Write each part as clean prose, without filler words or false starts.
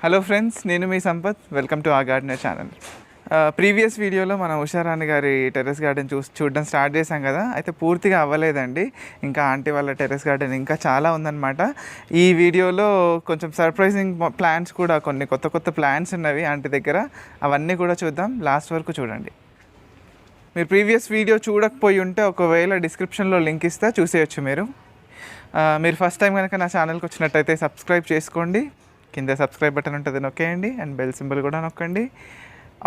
Hello friends, నేను మీ Sampath. Welcome to ఆ gardener channel. Previous వీడియోలో మనం ఉషారాణి గారి టెర్రస్ గార్డెన్ చూడడం స్టార్ట్ చేశాం కదా. అయితే పూర్తిగా అవ్వలేదండి, ఇంకా ఆంటీ వాళ్ళ టెర్రస్ గార్డెన్ ఇంకా చాలా ఉందన్నమాట. ఈ వీడియోలో కొంచెం సర్ప్రైజింగ్ ప్లాంట్స్ కూడా, కొన్ని కొత్త కొత్త ప్లాంట్స్ ఉన్నవి ఆంటీ దగ్గర. అవన్నీ కూడా చూద్దాం, లాస్ట్ వరకు చూడండి. మీరు ప్రీవియస్ వీడియో చూడకపోయి ఉంటే ఒకవేళ డిస్క్రిప్షన్లో లింక్ ఇస్తే చూసేయచ్చు. మీరు ఫస్ట్ టైం కనుక నా ఛానల్కి వచ్చినట్టయితే సబ్స్క్రైబ్ చేసుకోండి. కింద సబ్స్క్రైబ్ బటన్ ఉంటుంది, నొక్కేయండి. అండ్ బెల్ సింబల్ కూడా నొక్కండి.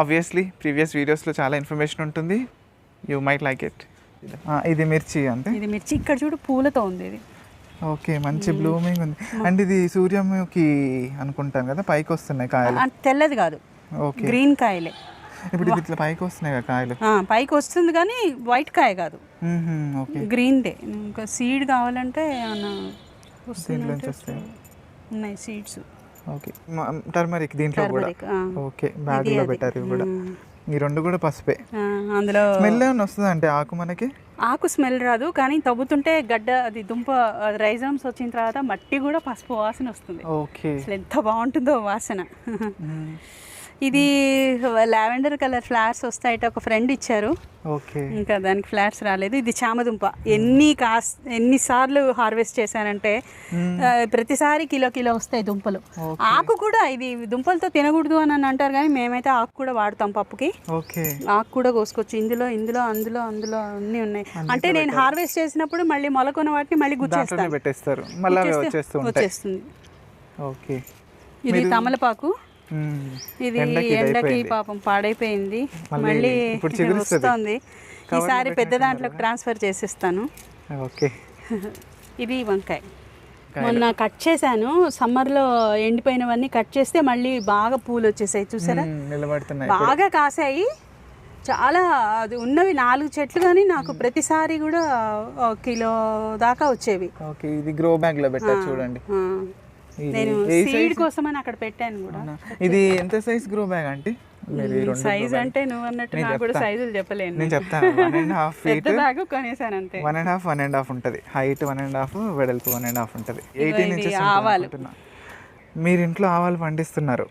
ఆబ్వియస్లీ ప్రీవియస్ వీడియోస్లో చాలా ఇన్ఫర్మేషన్ ఉంటుంది, యూ మైట్ లైక్ ఇట్. ఇది మిర్చి అంతే. ఇది మిర్చి, ఇక్కడ చూడు పూలతో ఉంది ఇది. ఓకే, మంచి బ్లూమింగ్ ఉంది. అండ్ ఇది సూర్యముఖి అనుకుంటాను కదా, పైకి వస్తున్నాయి కాయలు. తెల్లది కాదు, ఓకే, గ్రీన్ కాయలే. ఇప్పుడు ఇది ఇట్లా పైకి వస్తున్నాయి కదా కాయలు. పైకి వస్తుంది కానీ వైట్ కాయ కాదు, గ్రీన్దే. ఇంకా సీడ్ కావాలంటే ఉన్నాయి సీడ్స్. ఓకే, టర్మరిక్ దీంట్లో కూడా. ఓకే, బ్యాగ్లో పెట్టారు. ఇవి కూడా, ఈ రెండు కూడా పసుపే. అందులో స్మెల్ ఏమైనా వస్తుంది అంటే ఆకు? మనకి ఆకు స్మెల్ రాదు, కానీ తవ్వుతుంటే గడ్డ అది దుంప రైజమ్స్ వచ్చిన తర్వాత మట్టి కూడా పసుపు వాసన వస్తుంది. ఓకే, అసలు ఎంత బాగుంటుందో వాసన. ఇది లావెండర్ కలర్ ఫ్లవర్స్ వస్తాయట, ఒక ఫ్రెండ్ ఇచ్చారు. ఓకే, ఇంకా దానికి ఫ్లవర్స్ రాలేదు. ఇది చామదుంప. ఎన్నిసార్లు హార్వెస్ట్ చేశానంటే ప్రతిసారి కిలో వస్తాయి దుంపలు. ఆకు కూడా, ఇది దుంపలతో తినకూడదు అని అంటారు కానీ మేమైతే ఆకు కూడా వాడతాం పప్పుకి. ఆకు కూడా కోసుకోవచ్చు. ఇందులో అందులో అన్నీ ఉన్నాయి. అంటే నేను హార్వెస్ట్ చేసినప్పుడు మళ్ళీ మొలకొన్న వాటిని మళ్ళీ గుచ్చేస్తాను, వచ్చేస్తుంది. ఓకే, ఇది తమలపాకు. ఇది ఎండకి పాపం పాడైపోయింది, మళ్ళీ వస్తుంది. ఈసారి పెద్ద దాంట్లోకి ట్రాన్స్ఫర్ చేసేస్తాను. ఓకే, ఇది వంకాయ. మొన్న కట్ చేశాను, సమ్మర్లో ఎండిపోయినవన్నీ కట్ చేస్తే మళ్ళీ బాగా పూలు వచ్చేసాయి, చూసారా, బాగా కాసాయి. చాలా అది ఉన్నవి 4 చెట్లు, కానీ నాకు ప్రతిసారి కూడా కిలో దాకా వచ్చేవి. ఓకే, ఇది గ్రో బ్యాగ్ లో పెట్టారు చూడండి. నేను సీడ్ కోసం అని అక్కడ పెట్టాను కూడా. ఇది ఎంత సైజ్ గ్రో బ్యాగ్ అంటే? సైజ్ అంటే నువ్వు అన్నట్టు నాకు కూడా సైజులు చెప్పలేను. నేను చెప్తాను. 1.5 feet బ్యాగ్ కొనేసాను అంతే. 1.5 ఉంటుంది హైట్, 1.5 వెడల్పు 1.5 ఉంటుంది. 18 inches ఆవాలు. మీరు ఇంట్లో ఆవాలు పండిస్తున్నారు?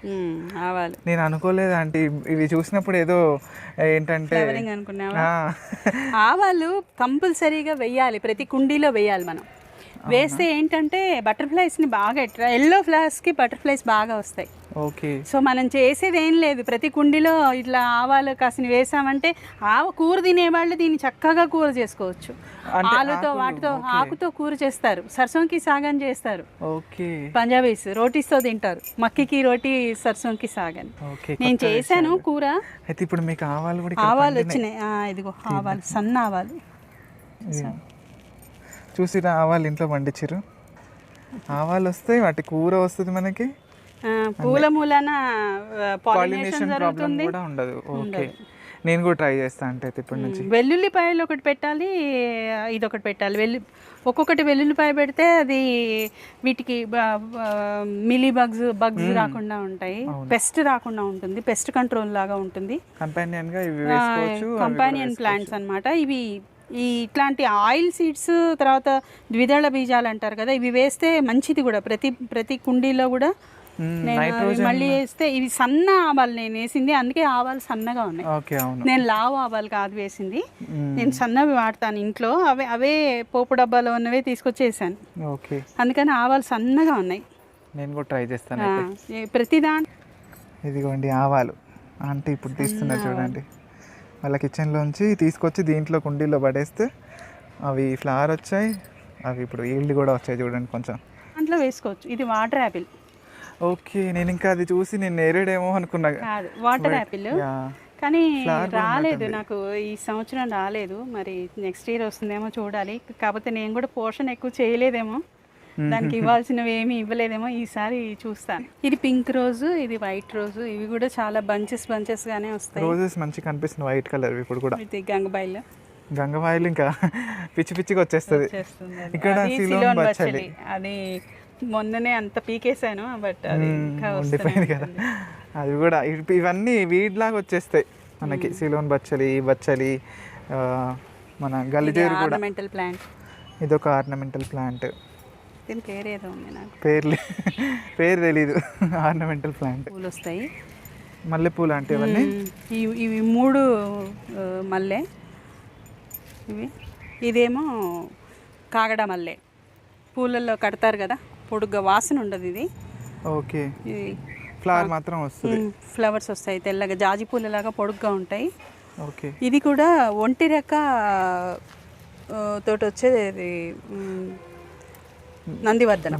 ఆవాలు నేను అనుకోలేదు ఆంటీ, ఇవి చూసినప్పుడు ఏదో ఏంటంటే అనుకున్నావా? ఆవాలు కంపల్సరీగా వెయ్యాలి, ప్రతి కుండీలో వెయ్యాలి. మనం వేస్తే ఏంటంటే బటర్ఫ్లైస్ని బాగా ఎల్లో ఫ్లవర్స్కి బటర్ఫ్లైస్ బాగా వస్తాయి. ఓకే, సో మనం చేసేది ఏం లేదు, ప్రతి కుండీలో ఇట్లా ఆవాలు కాసిన వేసామంటే కూర తినేవాళ్ళు దీన్ని చక్కగా కూర చేసుకోవచ్చు. ఆలుతో వాటితో ఆకుతో కూర చేస్తారు, సర్సోంకి సాగన్ చేస్తారు. ఓకే, పంజాబీస్ రోటీస్తో తింటారు, మక్కికి రోటీ సర్సోంకి సాగన్. నేను చేశాను కూర. అయితే ఇప్పుడు మీకు ఆవాలు వచ్చినాయి. ఇదిగో ఆవాలు, సన్న ఆవాలు చూసిరా, ఆవాలు ఇంట్లో పండించారు. ఆవాలు వస్తాయి, వాటి కూర వస్తుంది మనకి. పూల మూలన పాలినేషన్ ప్రాబ్లం కూడా ఉండదు. ఓకే, నేను కూడా ట్రై చేస్తాను అంటే ఇప్పటి నుంచి. వెల్లుల్లిపాయలు ఒకటి పెట్టాలి, ఇదొకటి పెట్టాలి. ఒక్కొక్కటి వెల్లుల్లిపాయ పెడితే అది వీటికి మిలీ బగ్స్ రాకుండా ఉంటాయి, పెస్ట్ రాకుండా ఉంటుంది, పెస్ట్ కంట్రోల్ లాగా ఉంటుంది. కంపానియన్ ప్లాంట్స్ అన్నమాట ఇవి. ఇట్లాంటి ఆయిల్ సీడ్స్, తర్వాత ద్విదళ బీజాలు అంటారు కదా, ఇవి వేస్తే మంచిది కూడా. ప్రతి కుండీలో కూడా మళ్ళీ వేస్తే, ఇవి సన్న ఆవాలు నేను వేసింది, అందుకే ఆవాలు సన్నగా ఉన్నాయి. నేను లావు ఆవాలు కాదు వేసింది, నేను సన్నవి వాడతాను ఇంట్లో. అవే పోపు డబ్బాలో ఉన్నవే తీసుకొచ్చేసాను, అందుకని ఆవాలు సన్నగా ఉన్నాయి. నేను కూడా ట్రై చేస్తాను ప్రతి దాంట్లో. ఇదిగోండి ఆవాలు అంటే ఇప్పుడు తీస్తున్నా చూడండి. వాళ్ళ కిచెన్లోంచి తీసుకొచ్చి దీంట్లో కుండీలో పడేస్తే అవి ఫ్లవర్ వచ్చాయి, అవి ఇప్పుడు ఈల్డ్ కూడా వచ్చాయి చూడండి. కొంచెం దాంట్లో వేసుకోవచ్చు. ఇది వాటర్ యాపిల్. ఓకే, నేను ఇంకా అది చూసి నేను నేరేడేమో అనుకున్నా. వాటర్ యాపిల్, కానీ రాలేదు నాకు, ఈ సంవత్సరం రాలేదు. మరి నెక్స్ట్ ఇయర్ వస్తుందేమో చూడాలి. కాకపోతే నేను కూడా పోషణ ఎక్కువ చేయలేదేమో, దానికి ఇవ్వాల్సినవి ఏమి ఇవ్వలేదేమో, ఈసారి చూస్తాను. ఇది పింక్ రోజు, ఇది వైట్ రోజు. ఇవి కూడా చాలా బంచెస్ గానే వస్తాయి. రోజెస్ మంచి కనిపిస్తుంది, వైట్ కలర్. ఇప్పుడు కూడా ఇది గంగబాయిలు ఇంకా పిచ్చిగా వచ్చేస్తుంది. ఇక్కడ సిలోన్ బచ్చలి, అది మొన్ననే అంత పీకేసాను, బట్ అది ఉండిపోయింది కదా. అది కూడా ఇవన్నీ వీడ్లాగా వచ్చేస్తాయి మనకి. సిలోన్ బచ్చలి, మన గలిజేరు కూడా. Ornamental plant. ఇదొక ఆర్నమెంటల్ ప్లాంట్. దీని పేరేదో ఉంది నాకు, పేరు తెలీదు. Ornamental plant. పూలు వస్తాయి. మల్లెపూలు అంటే ఇవన్నీ ఇవి 3 మల్లె, ఇదేమో కాగడ మల్లె. పూలల్లో కడతారు కదా, పొడుగ్గా వాసన ఉండదు ఇది. ఓకే. ఇది ఫ్లవర్ మాత్రం వస్తుంది. ఫ్లవర్స్ వస్తాయి తెల్లగా, జాజి పూలలాగా పొడుగ్గా ఉంటాయి. ఓకే. ఇది కూడా ఒంటి రెక్క తోటి వచ్చేది నందివర్ధనం.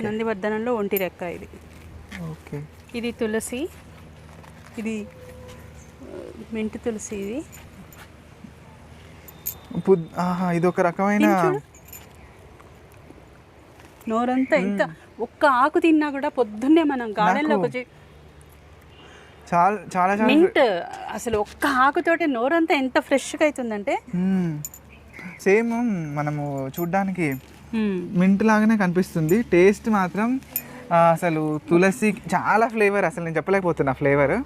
నందివర్ధనంలో ఒంటి రెక్క ఇది. ఓకే. ఇది తులసి, ఇది మింట్ తులసి. ఇది ఇది ఒక రకమైన నోరంతా ఎంత ఒక్క ఆకు తిన్నా కూడా పొద్దున్నే మనం గార్డెన్లోకి వచ్చి చాలా మింట్ అసలు ఒక్క ఆకుతోటి నోరంతా ఎంత ఫ్రెష్గా అవుతుందంటే సేమ్ మనము చూడ్డానికి మింట్ లాగానే కనిపిస్తుంది. టేస్ట్ మాత్రం అసలు తులసి చాలా ఫ్లేవర్, అసలు నేను చెప్పలేకపోతున్నా. ఫ్లేవర్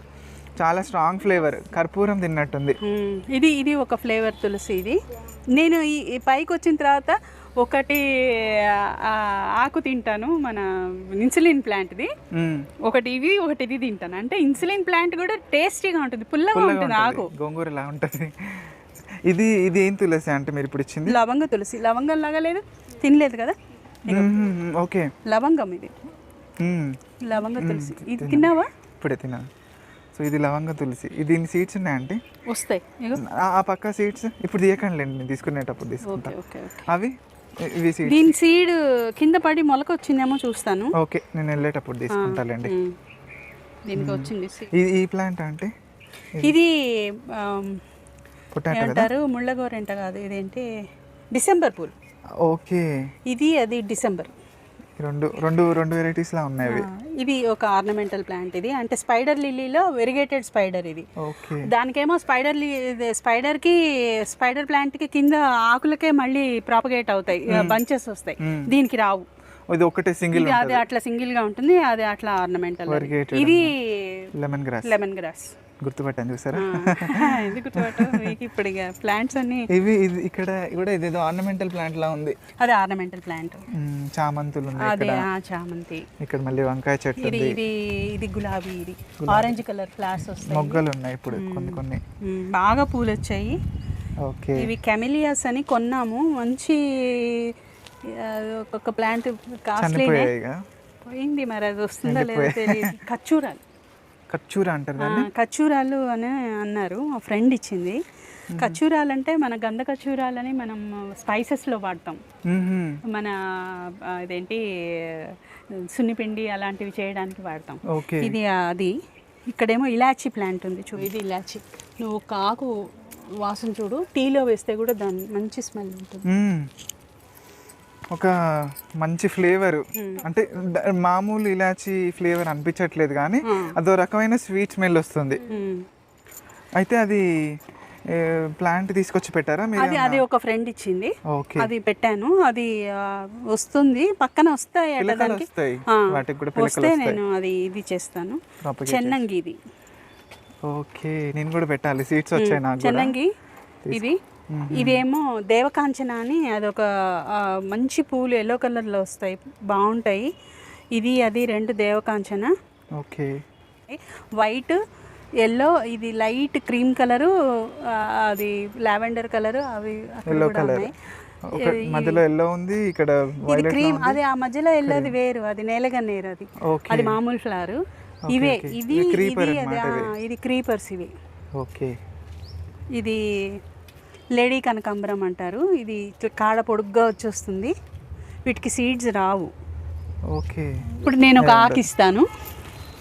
చాలా స్ట్రాంగ్ ఫ్లేవర్, కర్పూరం తిన్నట్టుంది. ఇది ఒక ఫ్లేవర్ తులసి. ఇది నేను ఈ పైకి వచ్చిన తర్వాత ఒకటి ఆకు తింటాను, మన ఇన్సులిన్ ప్లాంట్ది. ఒకటి ఇది తింటాను. అంటే ఇన్సులిన్ ప్లాంట్ కూడా టేస్టీగా ఉంటుంది, పుల్లగా ఉంటుంది, ఆకు గోంగూరలా ఉంటుంది. ఇది ఏం తులసి అంటే మీరు ఇప్పుడు ఇచ్చింది? లవంగ తులసి. లవంగం లాగా లేదు, తినలేదు కదా. ఓకే. లవంగం ఇది, లవంగ తులసి. ఇది తిన్నావా? ఇప్పుడే తిన్నాను. సో ఇది లవంగ తులసి. దీని సీడ్స్ ఉన్నాయంటే వస్తాయి. ఆ పక్క సీడ్స్ ఇప్పుడు తీయకండి, నేను తీసుకునేటప్పుడు తీసుకుంటా. అవి దీని సీడ్ కింద పడి మొలక వచ్చిందేమో చూస్తాను. ఓకే, నేను వెళ్ళేటప్పుడు తీసుకుంటానండి. దీనికి వచ్చింది. ఈ ప్లాంట్ అంటే ఇది ఏమంటారు, ముళ్ళగోరెంట కాదు, ఇదేంటి డిసెంబర్ పూలు. ఓకే. అది డిసెంబర్. రెండు వెరైటీస్ లా ఉన్నాయి. ఇది ఒక ఆర్నమెంటల్ ప్లాంట్. ఇది అంటే స్పైడర్ లిల్లీలో వెరిగేటెడ్ స్పైడర్. ఇది దానికేమో స్పైడర్ ప్లాంట్ కి కింద ఆకులకే మళ్ళీ ప్రాపగేట్ అవుతాయి, బంచెస్ వస్తాయి. దీనికి రావు. ఇది ఒకటే సింగిల్, అది అట్లా సింగిల్ గా ఉంటుంది, అది అట్లా ఆర్నమెంటల్. ఇది లెమన్ గ్రాస్. గుర్తుపట్టాను, చూసారా? ఎందుకు గుర్తుపట్టాను? ఇప్పుడు ఇక ప్లాంట్స్ అన్ని ఇక్కడ కూడా ఇదేదో ఆర్నమెంటల్ ప్లాంట్ లా ఉంది. అదే ఆర్నమెంటల్ ప్లాంట్. చామంతులు ఉన్నాయి. అదే చామంతి. ఇక్కడ మళ్ళీ వంకాయ చెట్టు. ఇది గులాబీ. ఇది ఆరెంజ్ కలర్ ఫ్లవర్స్ వస్తాయి, మొగ్గలు ఉన్నాయి ఇప్పుడు కొన్ని. బాగా పూలు వచ్చాయి. ఓకే. ఇవి కెమిలియాస్ అని కొన్నాము, మంచి ఒక ప్లాంట్ కాస్ట్లీ పోయింది. మరి అది వస్తుందో లేదో తెలియదు. కచ్చూరా అంటారు దాన్ని. కచ్చూరాలు అని అన్నారు, మా ఫ్రెండ్ ఇచ్చింది. కచ్చూరాలు అంటే మన గంధ కచ్చూరాలని మనం స్పైసెస్లో వాడతాం. మన ఇదేంటి సున్నిపిండి అలాంటివి చేయడానికి వాడతాం. ఇది అది. ఇక్కడేమో ఇలాచీ ప్లాంట్ ఉంది, చూడు. ఇది ఇలాచీ. నువ్వు ఒక ఆకు వాసన చూడు, టీలో వేస్తే కూడా దాని మంచి స్మెల్ ఉంటుంది. ఒక మంచి ఫ్లేవర్, అంటే మామూలు ఇలాచి ఫ్లేవర్ అనిపించట్లేదు, కానీ అదో రకమైన స్వీట్ స్మెల్ వస్తుంది. అయితే అది ప్లాంట్ తీసుకొచ్చి పెట్టారా మీరు? అది ఒక ఫ్రెండ్ ఇచ్చింది, అది పెట్టాను. అది వస్తుంది, పక్కన వస్తాయి, వస్తే నేను ఇది చేస్తాను. చెన్నంగి. ఇది ఓకే, నేను కూడా పెట్టాలి. సీడ్స్ వచ్చాయి నాకు. చెన్నంగి. ఇవేమో దేవకాంచన అని, అదొక మంచి పూలు, ఎల్లో కలర్లో వస్తాయి, బాగుంటాయి. అది 2 దేవకాంచన. ఓకే. వైట్, ఎల్లో, ఇది లైట్ క్రీమ్ కలరు, అది లావెండర్ కలరు. అవి ఎల్లో కలర్, మధ్యలో ఎల్లో ఉంది, ఇక్కడ ఇది క్రీమ్. అది ఆ మధ్యలో ఎల్లోది వేరు, అది నేలగన్నేరు. అది మామూలు ఫ్లవర్. ఇవే ఇది క్రీపర్స్. ఇవి. ఓకే. ఇది లేడీ కనకాంబరం అంటారు. ఇది కాడ పొడుగ్గా వచ్చేస్తుంది, వీటికి సీడ్స్ రావు. ఓకే. ఇప్పుడు నేను ఒక ఆకు ఇస్తాను,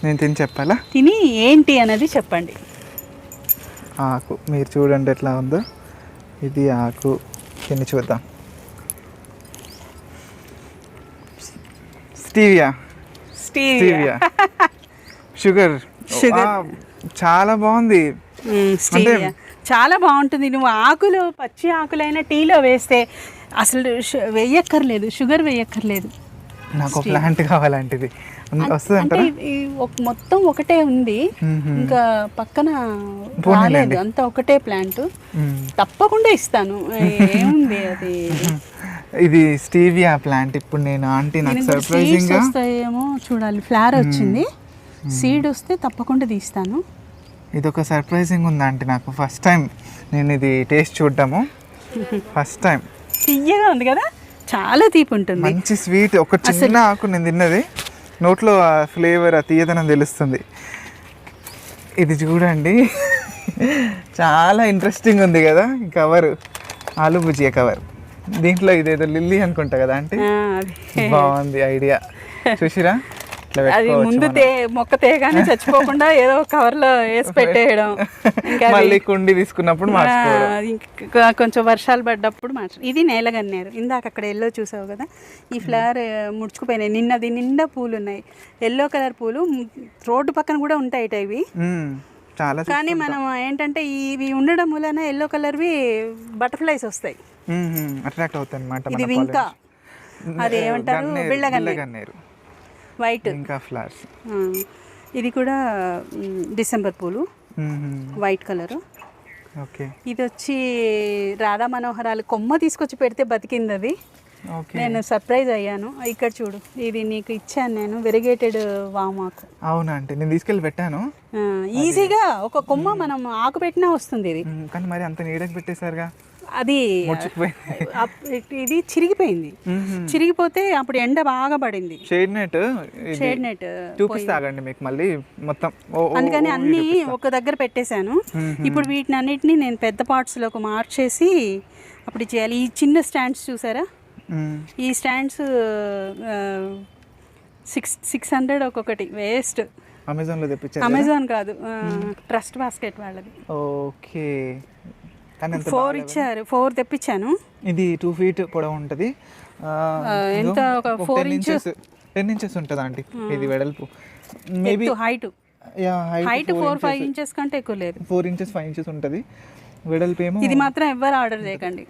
నేను తిని చెప్పాలా? తిని ఏంటి అన్నది చెప్పండి. ఆకు మీరు చూడండి ఎట్లా ఉందో. ఇది ఆకు తిని చూద్దాం. స్టీవియా. షుగర్. చాలా బాగుంది. చాలా బాగుంటుంది. నువ్వు ఆకులు, పచ్చి ఆకులైన టీలో వేస్తే అసలు వేయక్కర్లేదు, షుగర్ వేయక్కర్లేదు. నాకు ప్లాంట్ కావాలంటిది అంటే మొత్తం ఒకటే ఉంది, ఇంకా పక్కన రాలేదు, అంతా ఒకటే ప్లాంట్. తప్పకుండా ఇస్తాను. ఏముంది అది. ఇది స్టీవియా ప్లాంట్. ఇప్పుడు నేను ఆంటీ నాకు సర్ప్రైజింగ్ గా వస్తాయేమో చూడాలి. ఫ్లవర్ వచ్చింది, సీడ్ వస్తే తప్పకుండా తీస్తాను. ఇది ఒక సర్ప్రైజింగ్ ఉంది ఆంటీ నాకు. ఫస్ట్ టైం నేను ఇది టేస్ట్ చూడటము, ఫస్ట్ టైం. తీయగా ఉంది కదా, చాలా తీపి ఉంటుంది, మంచి స్వీట్. ఒక చిన్న ఆకు నేను తిన్నది, నోట్లో ఆ ఫ్లేవర్, ఆ తీయదనం తెలుస్తుంది. ఇది చూడండి చాలా ఇంట్రెస్టింగ్ ఉంది కదా ఈ కవర్, ఆలు భుజియా కవర్. దీంట్లో ఇదేదో లిల్లీ అనుకుంటా కదా అంటే బాగుంది ఐడియా. చూసిరా అది ముందు మొక్క తేగానే చచ్చిపోకుండా ఏదో కవర్ లో వేసి పెట్టేయడం. ఇంకా మళ్ళీ కుండి తీసుకున్నప్పుడు కొంచెం వర్షాలు పడ్డప్పుడు మార్చాలి. ఇది నేలగన్నేరు. ఇందాక అక్కడ ఎల్లో చూసావు కదా, ఈ ఫ్లవర్ ముడుచుకుపోయినాయి. నిన్నది నిండా పూలు ఉన్నాయి, ఎల్లో కలర్ పూలు. రోడ్డు పక్కన కూడా ఉంటాయి ఇవి చాలా. కానీ మనం ఏంటంటే ఇవి ఉండడం వలన ఎల్లో కలర్వి బటర్ఫ్లైస్ వస్తాయి, అట్రాక్ట్ అవుతాయి అన్నమాట. ఇది ఇంకా అది ఏమంటారు, బిళ్ళగన్నేరు వైట్ ఇంకా ఫ్లవర్స్. ఇది కూడా డిసెంబర్ పూలు, వైట్ కలరు. ఓకే. ఇది వచ్చి రాధా మనోహరాలు కొమ్మ తీసుకొచ్చి పెడితే బతికింది అది. నేను సర్ప్రైజ్ అయ్యాను. ఇక్కడ చూడు, ఇది నీకు ఇచ్చాను నేను, వెరిగేటెడ్ వామాకు. అవునా అంటే నేను తీసుకెళ్ళి పెట్టాను. ఈజీగా ఒక కొమ్మ మనం ఆకు పెట్టినా వస్తుంది ఇది. కానీ మరి అంత నీడకి పెట్టేశారుగా, అది ఇది చిరిగిపోయింది. చిరిగిపోతే అప్పుడు ఎండ బాగా పడింది. షేడ్ నెట్ చూపిస్తాగండి మీకు మళ్ళీ మొత్తం. అందుకని అన్ని ఒక దగ్గర పెట్టేశాను. ఇప్పుడు వీటిని అన్నిటిని నేను పెద్ద పార్ట్స్ లోకి మార్చేసి అప్పుడు చేయాలి. ఈ చిన్న స్టాండ్స్ చూసారా, ఈ స్టాండ్స్ 600 ఒక్కొక్కటి, వేస్ట్. అమెజాన్ లో తెప్పించారు? అమెజాన్ కాదు, ట్రస్ట్ బాస్కెట్ వాళ్ళది. ఓకే. 4 ఇచ్చారు, 4 తెప్పించాను. ఇది 2 feet పొడవు ఉంటుంది. ఎంత ఒక 4 inches 10 inches ఉంటుంది ఆంటీ. ఇది వెడల్పు మేబీ హైట్ 4-5 inches కంటే ఎక్కువ లేదు. 4 inches 5 inches ఉంటుంది వెడల్పు ఏమో. ఇది మాత్రం ఎవ్వరు ఆర్డర్ చేయకండి,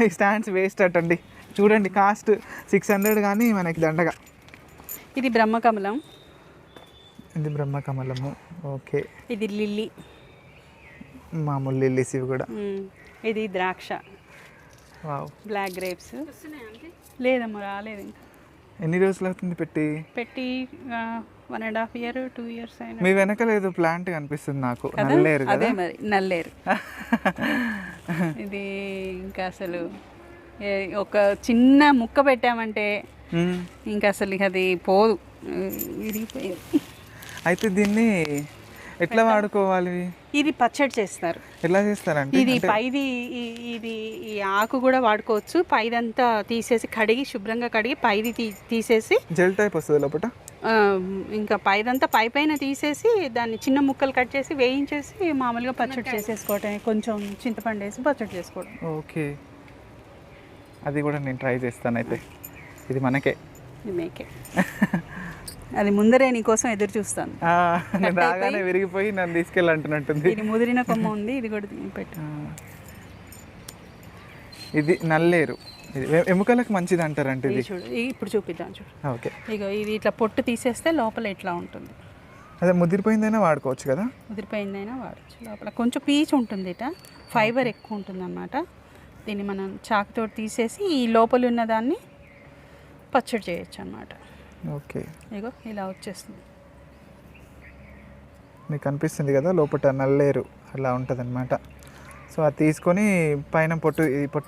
ఈ స్టాండ్స్ వేస్ట్ అటండి. చూడండి కాస్ట్ 600 కానీ మనకి దండగా. ఇది బ్రహ్మకమలం. ఇది బ్రహ్మకమలము. ఓకే. ఇది లిల్లీ, మామూలు లిల్లీస్ ఇవి కూడా. ఇది ద్రాక్ష, బ్లాక్ గ్రేప్స్. లేదమ్మా రాలేదు ఇంకా. ఎన్ని రోజులు అవుతుంది పెట్టి 1.5 year 2 years అయినా. మీ వెనక లేదు ప్లాంట్ కనిపిస్తుంది నాకు, నల్లేరు కదా. అదే మరి నల్లేరు. ఇది ఇంకా అసలు ఒక చిన్న ముక్క పెట్టామంటే ఇంకా అసలు అది పోదు, విరిగిపోయింది. అయితే దీన్ని ఎట్లా వాడుకోవాలి? ఇది పచ్చడి చేస్తారు. ఎలా చేస్తారంటే ఇది పైది, ఇది ఈ ఆకు కూడా వాడుకోవచ్చు. పైదంతా తీసేసి కడిగి శుభ్రంగా కడిగి పైది తీసేసి జెల్ టైప్ వస్తుంది లోపల. ఇంకా పైదంతా పైన తీసేసి దాన్ని చిన్న ముక్కలు కట్ చేసి వేయించేసి మామూలుగా పచ్చడి చేసేసుకోవటం, కొంచెం చింతపండు వేసి పచ్చడి చేసుకోవడం. ఓకే, అది కూడా నేను ట్రై చేస్తాను. అయితే ఇది మనకే, మేకే. అది ముందరే నీకోసం ఎదురు చూస్తాను. రాగానే విరిగిపోయి నన్ను తీసుకెళ్ళంటున్నట్టుంది. ఇది ముదిరిన కొమ్మ ఉంది, ఇది కూడా పెట్టు. ఇది నల్లేరు, ఇది ఎముకలకు మంచిది అంటారంటే. ఇది చూడు, ఇప్పుడు చూపిద్దాం చూడు. ఓకే. ఇగో ఇది ఇట్లా పొట్టు తీసేస్తే లోపల ఇట్లా ఉంటుంది. అదే ముదిరిపోయిందైనా వాడుకోవచ్చు కదా. ముదిరిపోయిందైనా వాడచ్చు. లోపల కొంచెం పీచు ఉంటుంది, ఇట ఫైబర్ ఎక్కువ ఉంటుంది అన్నమాట. దీన్ని మనం చాకుతో తీసేసి ఈ లోపల ఉన్న దాన్ని పచ్చడి చేయొచ్చు అన్నమాట. ఓకే. ఇగో ఇలా వచ్చేస్తుంది, మీకు కనిపిస్తుంది కదా లోపల నల్లేరు అలా ఉంటుంది అనమాట. సో అది తీసుకొని పైన పొట్టు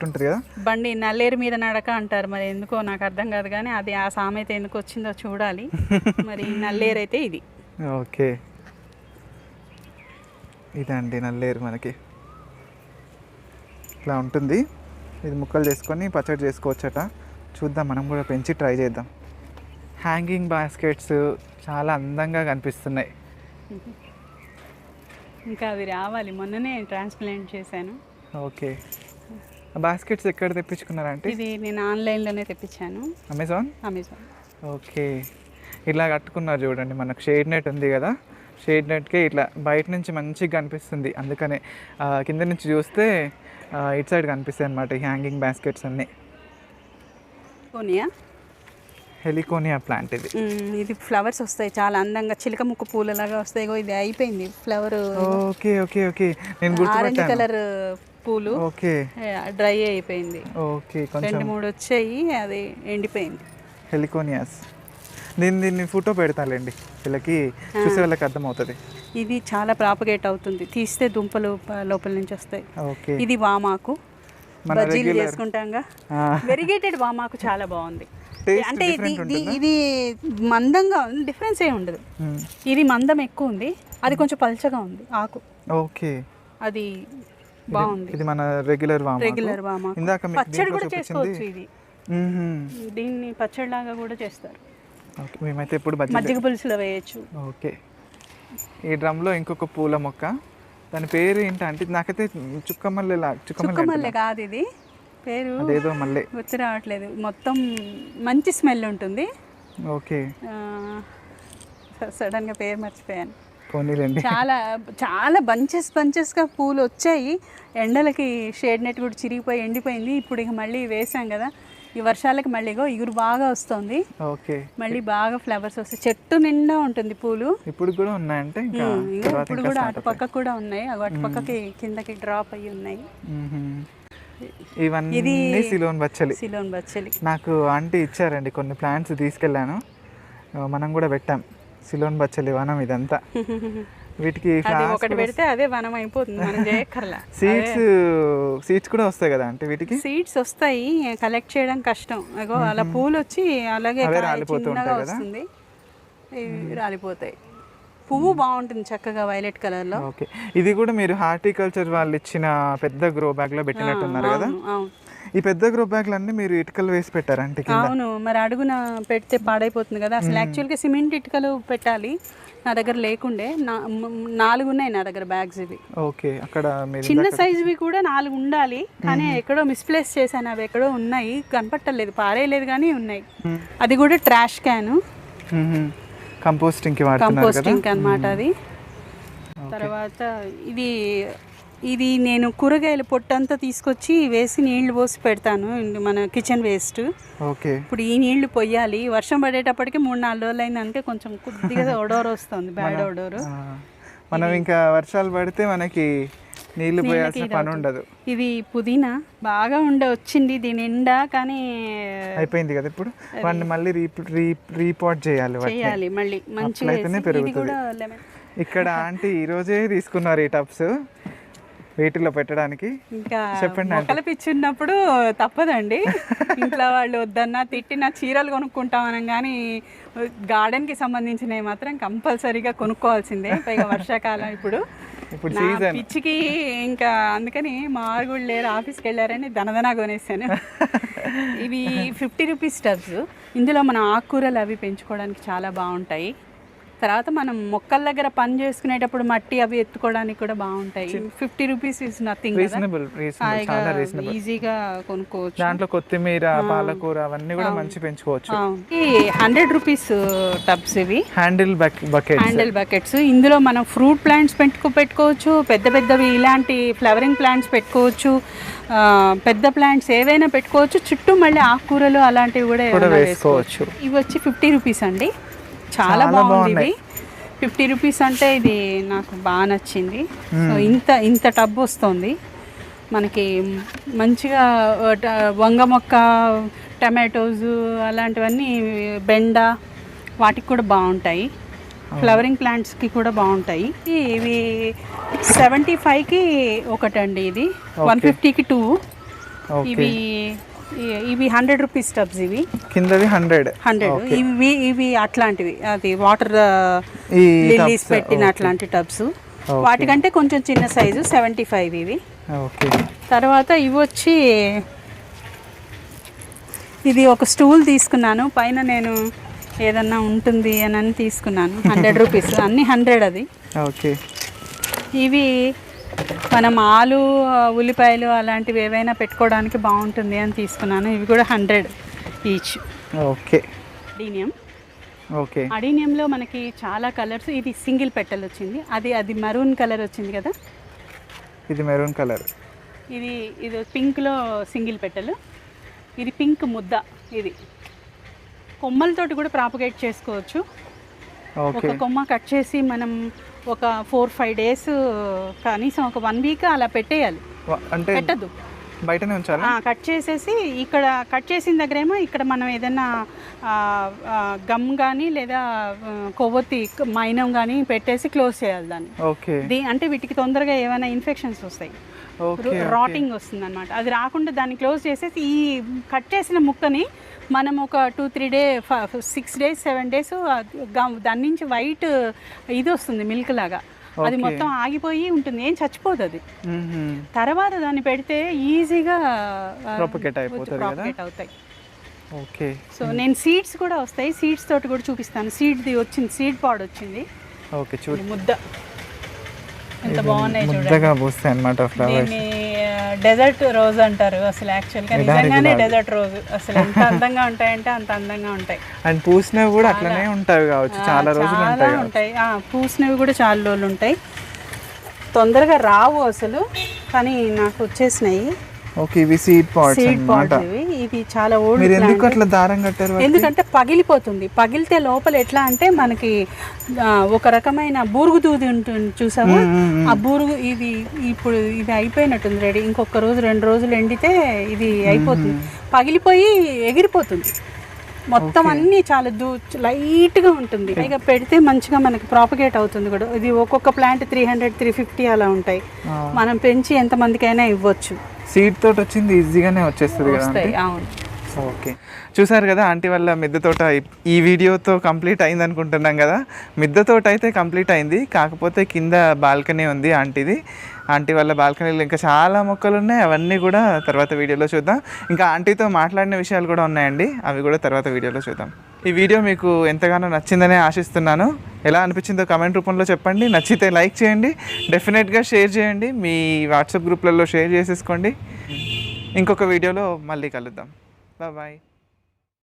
ఉంటుంది కదా, బండి నల్లేరు మీద నడక అంటారు. మరి ఎందుకో నాకు అర్థం కాదు, కానీ అది ఆ సామెత ఎందుకు వచ్చిందో చూడాలి. మరి నల్లేరు అయితే ఇది. ఓకే, ఇదండి నల్లేరు. మనకి ఇట్లా ఉంటుంది. ఇది ముక్కలు చేసుకొని పచ్చడి చేసుకోవచ్చట. చూద్దాం, మనం కూడా పెంచి ట్రై చేద్దాం. హ్యాంగింగ్ బాస్కెట్స్ చాలా అందంగా కనిపిస్తున్నాయి. ఇంకా అది రావాలి, మొన్ననే ట్రాన్స్ప్లాంట్ చేశాను. ఓకే. బాస్కెట్స్ ఎక్కడ తెప్పించుకున్నారంటే? ఇది నేను ఆన్లైన్లోనే తెప్పించాను, అమెజాన్. ఓకే, ఇలా కట్టుకున్నారు చూడండి. మనకు షేడ్ నెట్ ఉంది కదా, షేడ్ నెట్కే ఇట్లా బయట నుంచి మంచిగా కనిపిస్తుంది. అందుకనే కింద నుంచి చూస్తే ఇటు సైడ్ కనిపిస్తాయి అన్నమాట ఈ హ్యాంగింగ్ బాస్కెట్స్ అన్నీ. హెలికోనియా ప్లాంట్ ఇది. ఇది ఫ్లవర్స్ వస్తాయి చాలా అందంగా, చిలక ముక్కు పూలలాగా వస్తాయి. ఇది అయిపోయింది ఫ్లవర్. ఓకే ఓకే ఓకే, నేను గుర్తుపట్టాను. ఆరెంజ్ కలర్ పూలు ఓకే డ్రై అయిపోయింది. ఓకే కొంచెం 2-3 వచ్చాయి, అది ఎండిపోయింది. హెలికోనియాస్. దీన్ని ఫోటో పెడతాలేండి, వీళ్ళకి చూసే వాళ్ళకి అర్థమవుతుంది. ఇది చాలా ప్రాపగేట్ అవుతుంది, తీస్తే దుంపలు లోపల నుంచి వస్తాయి. ఓకే ఇది వామాకు, బజ్జీలు చేసుకుంటాంగా. వెరిగేటెడ్ వామాకు చాలా బాగుంది. అంటే ఇది మందంగా ఉంది, డిఫరెన్స్ ఏమి ఉండదు. ఇది మందం ఎక్కువ ఉంది, అది కొంచెం పల్చగా ఉంది ఆకు. ఓకే అది బాగుంది. ఇది మన రెగ్యులర్ వామాకు. ఇందాక పచ్చడి కూడా చేసుకోవచ్చు ఇది. దీన్ని పచ్చడి లాగా కూడా చేస్తారు. ఓకే మేమైతే ఇప్పుడు మజ్జిగ పులుసులో వేయచ్చు. ఓకే ఈ డ్రమ్లో ఇంకొక పూల మొక్క, దాని పేరు ఏంటంటే నాకైతే చుక్కమల్లె కాదు, ఇది పేరు అదేదో మళ్ళీ గుర్తు రావట్లేదు. మొత్తం మంచి స్మెల్ ఉంటుంది. ఓకే సడన్ గా పేరు మర్చిపోయాను. పోనీలేండి. చాలా చాలా బంచెస్గా పూలు వచ్చాయి. ఎండలకి షేడ్ నెట్ కూడా చిరిగిపోయి ఎండిపోయింది. ఇప్పుడు ఇక మళ్ళీ వేసాం కదా, ఈ వర్షాలకి మళ్ళీ ఇగురు బాగా వస్తుంది. ఓకే మళ్ళీ బాగా ఫ్లవర్స్ వస్తాయి, చెట్టు నిండా ఉంటుంది పూలు. ఇప్పుడు కూడా ఉన్నాయంటే ఇప్పుడు కూడా అటు పక్క కూడా ఉన్నాయి, అటు పక్కకి కిందకి డ్రాప్ అయ్యి ఉన్నాయి. ఇవన్నీ సిలోన్ బచ్చలి. నాకు ఆంటీ ఇచ్చారండి కొన్ని ప్లాంట్స్, తీసుకెళ్ళాను, మనం కూడా పెట్టాం. సిలోన్ బచ్చలి వనం ఇదంతా. వీటికి ఒకటి పెడితే అదే వనం అయిపోతుంది, మనం చేయక్కర్లా. సీడ్స్ కూడా వస్తాయి కదా అంటే వీటికి సీడ్స్ వస్తాయి, కలెక్ట్ చేయడం కష్టం. అలా పూలు వచ్చి అలాగే చిన్నగా వస్తుంది, రాలిపోతాయి. పువ్వు బాగుంటుంది చక్కగా వైలెట్ కలర్ లో. ఓకే ఇది కూడా మీరు హార్టికల్చర్ వాళ్ళు ఇచ్చిన పెద్ద గ్రో బ్యాగ్ లో పెట్టినట్టున్నారు కదా. ఈ పెద్ద గ్రో బ్యాగ్లు అన్ని మీరు ఇటుకలు వేసి పెట్టారంటే? అవును, మరి అడుగున పెడితే పాడైపోతుంది కదా. అసలు యాక్చువల్గా సిమెంట్ ఇటుకలు పెట్టాలి, నా దగ్గర లేకుండే. 4 ఉన్నాయి నా దగ్గర బ్యాగ్స్. ఇవి ఓకే అక్కడ చిన్న సైజువి కూడా 4 ఉండాలి, కానీ ఎక్కడో మిస్ప్లేస్ చేశాను. అవి ఎక్కడో ఉన్నాయి, కనపట్టలేదు, పారేయలేదు కానీ ఉన్నాయి. అది కూడా ట్రాష్ క్యాన్, కంపోస్టింగ్ అన్నమాట అది. తర్వాత ఇది నేను కూరగాయల పొట్టంతా తీసుకొచ్చి వేసి నీళ్లు పోసి పెడతాను, మన కిచెన్ వేస్ట్. ఓకే ఇప్పుడు ఈ నీళ్లు పొయ్యాలి, వర్షం పడేటప్పటికి 3-4 రోజులు అయిందంటే కొంచెం కొద్దిగా ఒడోర్ వస్తుంది, బ్యాడ్ ఒడోర్. మనం ఇంకా వర్షాలు పడితే మనకి నీళ్లు పోయాల్సిన పని ఉండదు. ఇది పుదీనా బాగా వచ్చింది దీని నిండా, కానీ అయిపోయింది కదా. ఇప్పుడు వాటిని మళ్ళీ రీపాట్ చేయాలి మళ్ళీ మంచిగా. ఇది కూడా లెమన్. ఇక్కడ ఆంటీ ఈ రోజే తీసుకున్నారు ఈ టబ్స్ వీటిలో పెట్టడానికి. ఇంకా మొక్కలు పిచ్చున్నప్పుడు తప్పదండి, ఇంట్లో వాళ్ళు వద్దన్నా తిట్టినా చీరలు కొనుక్కుంటామని, కానీ గార్డెన్కి సంబంధించినవి మాత్రం కంపల్సరీగా కొనుక్కోవాల్సిందే. పైగా వర్షాకాలం ఇప్పుడు పిచ్చికి ఇంకా, అందుకని మా వారు కూడా లేరు, ఆఫీస్కి వెళ్ళారని దనదనా కొనేసాను. ఇవి 50 రూపీస్ టబ్స్. ఇందులో మనం ఆకుకూరలు అవి పెంచుకోవడానికి చాలా బాగుంటాయి. తర్వాత మనం మొక్కల దగ్గర పని చేసుకునేటప్పుడు మట్టి అవి ఎత్తుకోవడానికి కూడా బాగుంటాయి. 50 రూపీస్ ఇస్ నథింగ్, ఈజీగా కొనుక్కోవచ్చు. దాంట్లో కొత్తిమీర, పాలకూర అవన్నీ కూడా మంచి పెంచుకోవచ్చు. 100 రూపీస్ టబ్స్ ఇవి, హ్యాండిల్ బకెట్స్. ఇందులో మనం ఫ్రూట్ ప్లాంట్స్ పెట్టుకోవచ్చు, పెద్దవి ఇలాంటి ఫ్లవరింగ్ ప్లాంట్స్ పెట్టుకోవచ్చు, పెద్ద ప్లాంట్స్ ఏవైనా పెట్టుకోవచ్చు. చుట్టూ మళ్ళీ ఆకుకూరలు అలాంటివి కూడా వేసుకోవచ్చు. ఇవి వచ్చి 50 రూపీస్ అండి, చాలా బాగుంది. 50 రూపీస్ అంటే ఇది నాకు బాగా నచ్చింది. సో ఇంత టబ్ వస్తుంది మనకి. మంచిగా వంగ మొక్క, టమాటోస్ అలాంటివన్నీ, బెండ, వాటికి కూడా బాగుంటాయి. ఫ్లవరింగ్ ప్లాంట్స్కి కూడా బాగుంటాయి. ఇవి 75కి ఒకటండి, ఇది 150కి 2. ఇవి 100 రూపీస్ టబ్స్. ఇవి కిందవి 100. ఇవి అట్లాంటివి, అది వాటర్ లిల్లీస్ పెట్టిన అట్లాంటి టబ్స్. వాటికంటే కొంచెం చిన్న సైజు 75 ఇవి. తర్వాత ఇవి వచ్చి, ఇది ఒక స్టూల్ తీసుకున్నాను, పైన నేను ఏదన్నా ఉంటుంది అని తీసుకున్నాను. 100 రూపీస్, అన్ని 100 అది. ఓకే ఇవి మనం ఆలు, ఉల్లిపాయలు అలాంటివి ఏవైనా పెట్టుకోవడానికి బాగుంటుంది అని తీసుకున్నాను. ఇవి కూడా 100 ఈచ్. ఓకే అడీనియంలో మనకి చాలా కలర్స్. ఇది సింగిల్ పెటల్ వచ్చింది, అది మరూన్ కలర్ వచ్చింది కదా, ఇది మెరూన్ కలర్. ఇది పింక్లో సింగిల్ పెటల్. ఇది పింక్ ముద్ద. ఇది కొమ్మలతోటి కూడా ప్రాపగేట్ చేసుకోవచ్చు. ఒక కొమ్మ కట్ చేసి మనం ఒక 4-5 డేస్, కనీసం ఒక 1 వీక్ అలా పెట్టేయాలి. అంటే పెట్టద్దు, బయటనే ఉంచాలా? కట్ చేసేసి ఇక్కడ కట్ చేసిన దగ్గరేమో ఇక్కడ మనం ఏదైనా గమ్ కానీ లేదా కొవ్వొత్తి మైనం కానీ పెట్టేసి క్లోజ్ చేయాలి దాన్ని. ఓకే. అంటే వీటికి తొందరగా ఏమైనా ఇన్ఫెక్షన్స్ వస్తాయి, రాటింగ్ వస్తుంది అనమాట. అది రాకుండా దాన్ని క్లోజ్ చేసేసి ఈ కట్ చేసిన ముక్కని మనం ఒక 2-3 days 6 days 7 days దాని నుంచి వైట్ ఇది వస్తుంది మిల్క్ లాగా, అది మొత్తం ఆగిపోయి ఉంటుంది, ఏం చచ్చిపోదు అది. తర్వాత దాన్ని పెడితే ఈజీగా ప్రొపగేట్ అవుతాయి. ఓకే. సో నేను సీడ్స్ కూడా వస్తాయి, సీడ్స్ తోటి కూడా చూపిస్తాను. సీడ్ది వచ్చింది, సీడ్ పాడ్ వచ్చింది. ఓకే, చూడు ముద్ద ఎంత బాగున్నాయి చూడండి. ముద్దగా పూస్తాయి అన్నమాట ఫ్లవర్స్. డెజర్ట్ రోజ్ అంటారు అసలు, యాక్చువల్గా నిజంగానే డెజర్ట్ రోజ్. అసలు ఎంత అందంగా ఉంటాయంటే అంత అందంగా ఉంటాయి. అండ్ పూసినవి కూడా అట్లనే ఉంటాయి కావచ్చు, చాలా రోజులు ఉంటాయి. పూసినవి కూడా చాలా రోజులు ఉంటాయి, తొందరగా రావు అసలు, కానీ నాకు వచ్చేసినాయి. ఓకే, ఇవి సీడ్ పాడ్స్ అన్నమాట. ఇది చాలా ఓల్డ్. మీరు ఎందుకు అట్లా దారం కట్టారు? ఎందుకంటే పగిలిపోతుంది. పగిలితే లోపల ఎట్లా అంటే మనకి ఒక రకమైన బూరుగు దూది ఉంటుంది చూసావా, ఆ బూరుగు ఇది ఇప్పుడు ఇది అయిపోయినట్టుంది రెడీ. ఇంకొక రోజు 2 రోజులు ఎండితే ఇది అయిపోతుంది, పగిలిపోయి ఎగిరిపోతుంది మొత్తం. అన్నీ చాలా లైట్గా ఉంటుంది, పైగా పెడితే మంచిగా మనకి ప్రాపగేట్ అవుతుంది కూడా. ఇది ఒక్కొక్క ప్లాంట్ 300-350 అలా ఉంటాయి, మనం పెంచి ఎంతమందికైనా ఇవ్వచ్చు. సీడ్ తోట వచ్చింది ఈజీగానే వచ్చేస్తుంది కదా. అవును. ఓకే, చూసారు కదా ఆంటీ వాళ్ళ మిద్దె తోట ఈ వీడియోతో కంప్లీట్ అయింది అనుకుంటున్నాం కదా. మిద్దె తోట అయితే కంప్లీట్ అయింది, కాకపోతే కింద బాల్కనీ ఉంది ఆంటీది. ఆంటీ వాళ్ళ బాల్కనీలో ఇంకా చాలా మొక్కలు ఉన్నాయి, అవన్నీ కూడా తర్వాత వీడియోలో చూద్దాం. ఇంకా ఆంటీతో మాట్లాడిన విషయాలు కూడా ఉన్నాయండి, అవి కూడా తర్వాత వీడియోలో చూద్దాం. ఈ వీడియో మీకు ఎంతగానో నచ్చిందనే ఆశిస్తున్నాను. ఎలా అనిపించిందో కమెంట్ రూపంలో చెప్పండి. నచ్చితే లైక్ చేయండి, డెఫినెట్గా షేర్ చేయండి, మీ వాట్సాప్ గ్రూప్లలో షేర్ చేసేసుకోండి. ఇంకొక వీడియోలో మళ్ళీ కలుద్దాం. బాయ్.